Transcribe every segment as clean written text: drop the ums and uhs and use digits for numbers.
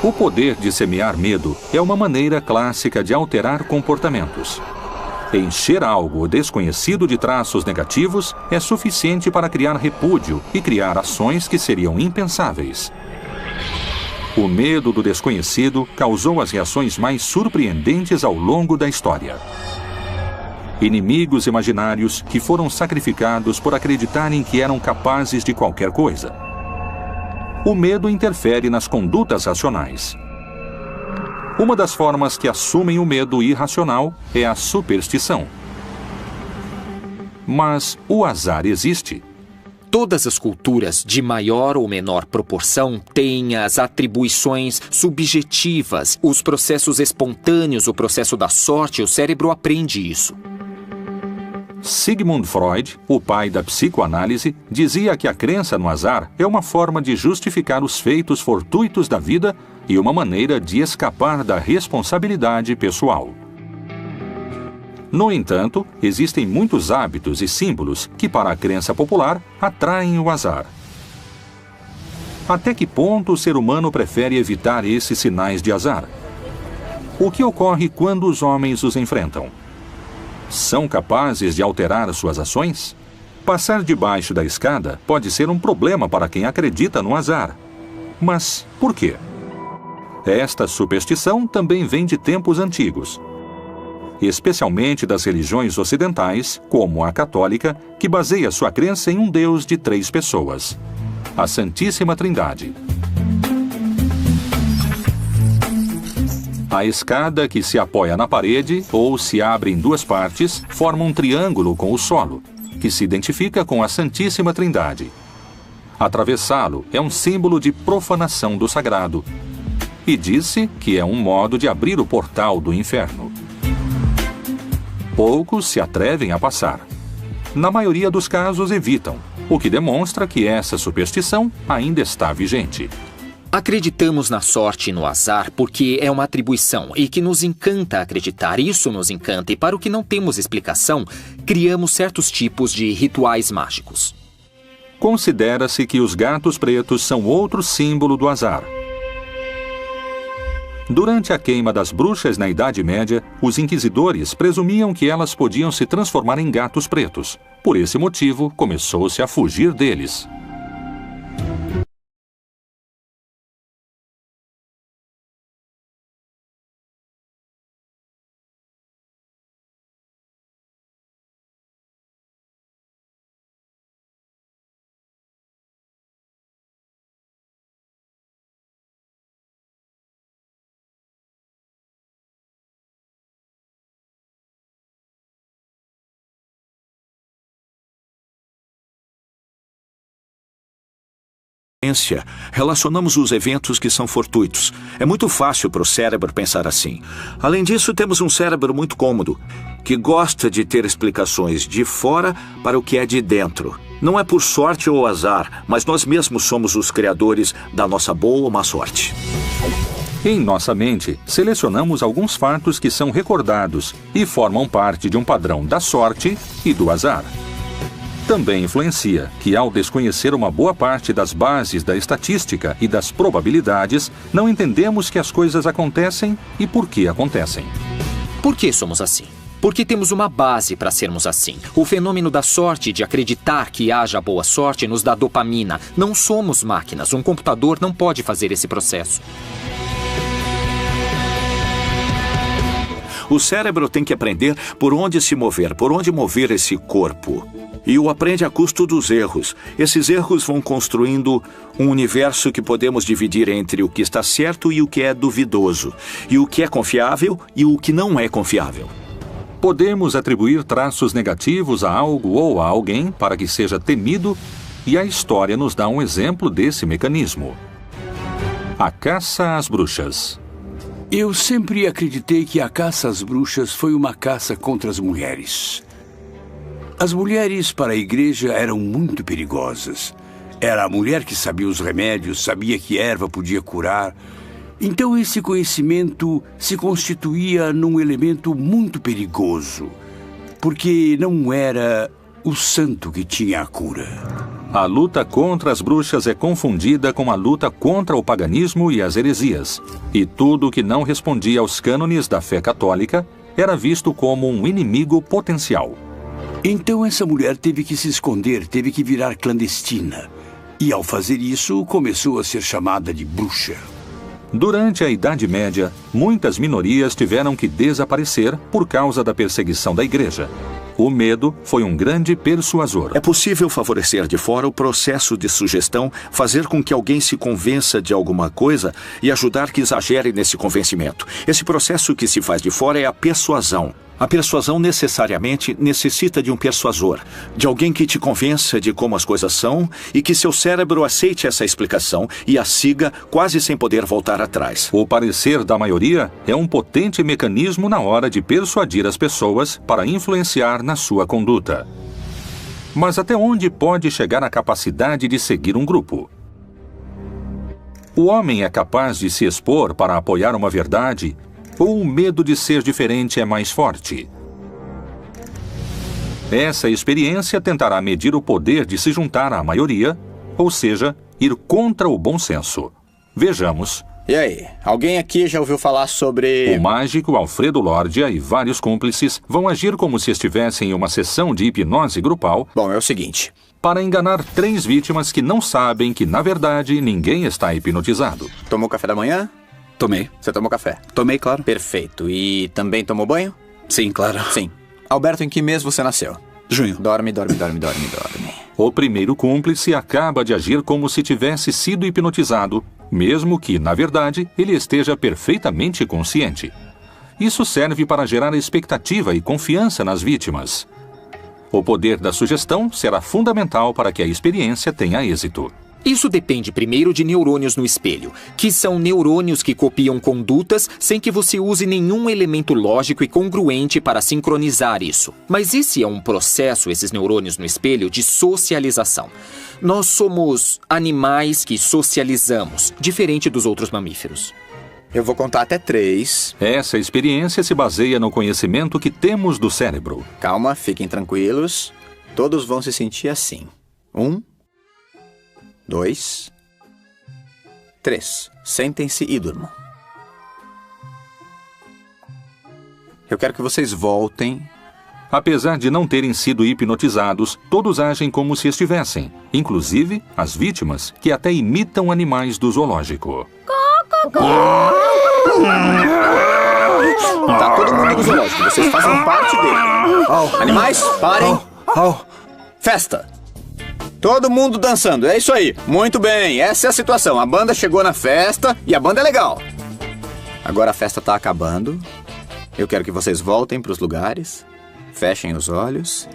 O poder de semear medo é uma maneira clássica de alterar comportamentos. Encher algo desconhecido de traços negativos é suficiente para criar repúdio e criar ações que seriam impensáveis. O medo do desconhecido causou as reações mais surpreendentes ao longo da história. Inimigos imaginários que foram sacrificados por acreditarem que eram capazes de qualquer coisa. O medo interfere nas condutas racionais. Uma das formas que assumem o medo irracional é a superstição. Mas o azar existe. Todas as culturas, de maior ou menor proporção, têm as atribuições subjetivas, os processos espontâneos, o processo da sorte, o cérebro aprende isso. Sigmund Freud, o pai da psicoanálise, dizia que a crença no azar é uma forma de justificar os feitos fortuitos da vida e uma maneira de escapar da responsabilidade pessoal. No entanto, existem muitos hábitos e símbolos que, para a crença popular, atraem o azar. Até que ponto o ser humano prefere evitar esses sinais de azar? O que ocorre quando os homens os enfrentam? São capazes de alterar suas ações? Passar debaixo da escada pode ser um problema para quem acredita no azar. Mas por quê? Esta superstição também vem de tempos antigos, especialmente das religiões ocidentais, como a católica, que baseia sua crença em um Deus de 3 pessoas, a Santíssima Trindade. A escada, que se apoia na parede ou se abre em 2 partes, forma um triângulo com o solo, que se identifica com a Santíssima Trindade. Atravessá-lo é um símbolo de profanação do sagrado, e disse que é um modo de abrir o portal do inferno. Poucos se atrevem a passar. Na maioria dos casos, evitam, o que demonstra que essa superstição ainda está vigente. Acreditamos na sorte e no azar porque é uma atribuição e que nos encanta acreditar. Isso nos encanta e, para o que não temos explicação, criamos certos tipos de rituais mágicos. Considera-se que os gatos pretos são outro símbolo do azar. Durante a queima das bruxas na Idade Média, os inquisidores presumiam que elas podiam se transformar em gatos pretos. Por esse motivo, começou-se a fugir deles. Relacionamos os eventos que são fortuitos. É muito fácil para o cérebro pensar assim. Além disso, temos um cérebro muito cômodo, que gosta de ter explicações de fora para o que é de dentro. Não é por sorte ou azar, mas nós mesmos somos os criadores da nossa boa ou má sorte. Em nossa mente, selecionamos alguns fatos que são recordados e formam parte de um padrão da sorte e do azar. Também influencia que, ao desconhecer uma boa parte das bases da estatística e das probabilidades, não entendemos que as coisas acontecem e por que acontecem. Por que somos assim? Porque temos uma base para sermos assim. O fenômeno da sorte, de acreditar que haja boa sorte, nos dá dopamina. Não somos máquinas. Um computador não pode fazer esse processo. O cérebro tem que aprender por onde se mover, por onde mover esse corpo. E o aprende a custo dos erros. Esses erros vão construindo um universo que podemos dividir entre o que está certo e o que é duvidoso, e o que é confiável e o que não é confiável. Podemos atribuir traços negativos a algo ou a alguém para que seja temido, e a história nos dá um exemplo desse mecanismo. A caça às bruxas. Eu sempre acreditei que a caça às bruxas foi uma caça contra as mulheres. As mulheres para a igreja eram muito perigosas. Era a mulher que sabia os remédios, sabia que erva podia curar. Então esse conhecimento se constituía num elemento muito perigoso, porque não era o santo que tinha a cura, A luta contra as bruxas é confundida com a luta contra o paganismo e as heresias, e tudo que não respondia aos cânones da fé católica era visto como um inimigo potencial. Então essa mulher teve que se esconder, teve que virar clandestina. E ao fazer isso, começou a ser chamada de bruxa. Durante a Idade Média, muitas minorias tiveram que desaparecer por causa da perseguição da Igreja. O medo foi um grande persuasor. É possível favorecer de fora o processo de sugestão, fazer com que alguém se convença de alguma coisa e ajudar que exagere nesse convencimento. Esse processo que se faz de fora é a persuasão. A persuasão necessariamente necessita de um persuasor, de alguém que te convença de como as coisas são e que seu cérebro aceite essa explicação e a siga quase sem poder voltar atrás. O parecer da maioria é um potente mecanismo na hora de persuadir as pessoas para influenciar na sua conduta. Mas até onde pode chegar a capacidade de seguir um grupo? O homem é capaz de se expor para apoiar uma verdade, ou o medo de ser diferente é mais forte? Essa experiência tentará medir o poder de se juntar à maioria, ou seja, ir contra o bom senso. Vejamos. E aí, alguém aqui já ouviu falar sobre... O mágico Alfredo Lordia e vários cúmplices vão agir como se estivessem em uma sessão de hipnose grupal. Bom, é o seguinte... para enganar 3 vítimas que não sabem que, na verdade, ninguém está hipnotizado. Tomou café da manhã? Tomei. Você tomou café? Tomei, claro. Perfeito. E também tomou banho? Sim, claro. Sim. Alberto, em que mês você nasceu? Junho. Dorme. O primeiro cúmplice acaba de agir como se tivesse sido hipnotizado, mesmo que, na verdade, ele esteja perfeitamente consciente. Isso serve para gerar expectativa e confiança nas vítimas. O poder da sugestão será fundamental para que a experiência tenha êxito. Isso depende primeiro de neurônios no espelho, que são neurônios que copiam condutas sem que você use nenhum elemento lógico e congruente para sincronizar isso. Mas esse é um processo, esses neurônios no espelho, de socialização. Nós somos animais que socializamos, diferente dos outros mamíferos. Eu vou contar até 3. Essa experiência se baseia no conhecimento que temos do cérebro. Calma, fiquem tranquilos. Todos vão se sentir assim. 1, 2, 3. Sentem-se e durmam. Eu quero que vocês voltem. Apesar de não terem sido hipnotizados, todos agem como se estivessem, inclusive as vítimas, que até imitam animais do zoológico. Tá todo mundo no zoológico, vocês fazem parte dele. Animais, parem. Festa. Todo mundo dançando, é isso aí. Muito bem, essa é a situação. A banda chegou na festa e a banda é legal. Agora a festa tá acabando. Eu quero que vocês voltem pros lugares. Fechem os olhos.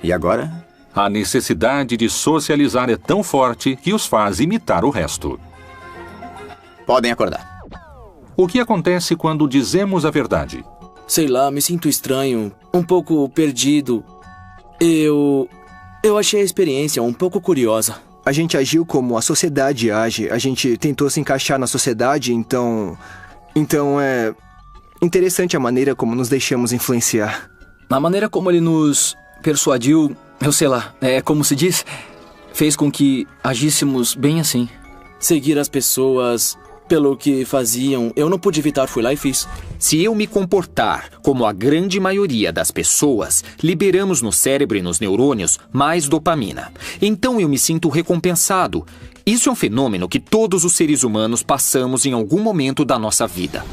E agora? A necessidade de socializar é tão forte que os faz imitar o resto. Podem acordar. O que acontece quando dizemos a verdade? Sei lá, me sinto estranho, um pouco perdido. Eu achei a experiência um pouco curiosa. A gente agiu como a sociedade age. A gente tentou se encaixar na sociedade, então é interessante a maneira como nos deixamos influenciar. A maneira como ele nos persuadiu, eu sei lá, como se diz, fez com que agíssemos bem assim. Seguir as pessoas pelo que faziam, eu não pude evitar, fui lá e fiz. Se eu me comportar como a grande maioria das pessoas, liberamos no cérebro e nos neurônios mais dopamina. Então eu me sinto recompensado. Isso é um fenômeno que todos os seres humanos passamos em algum momento da nossa vida.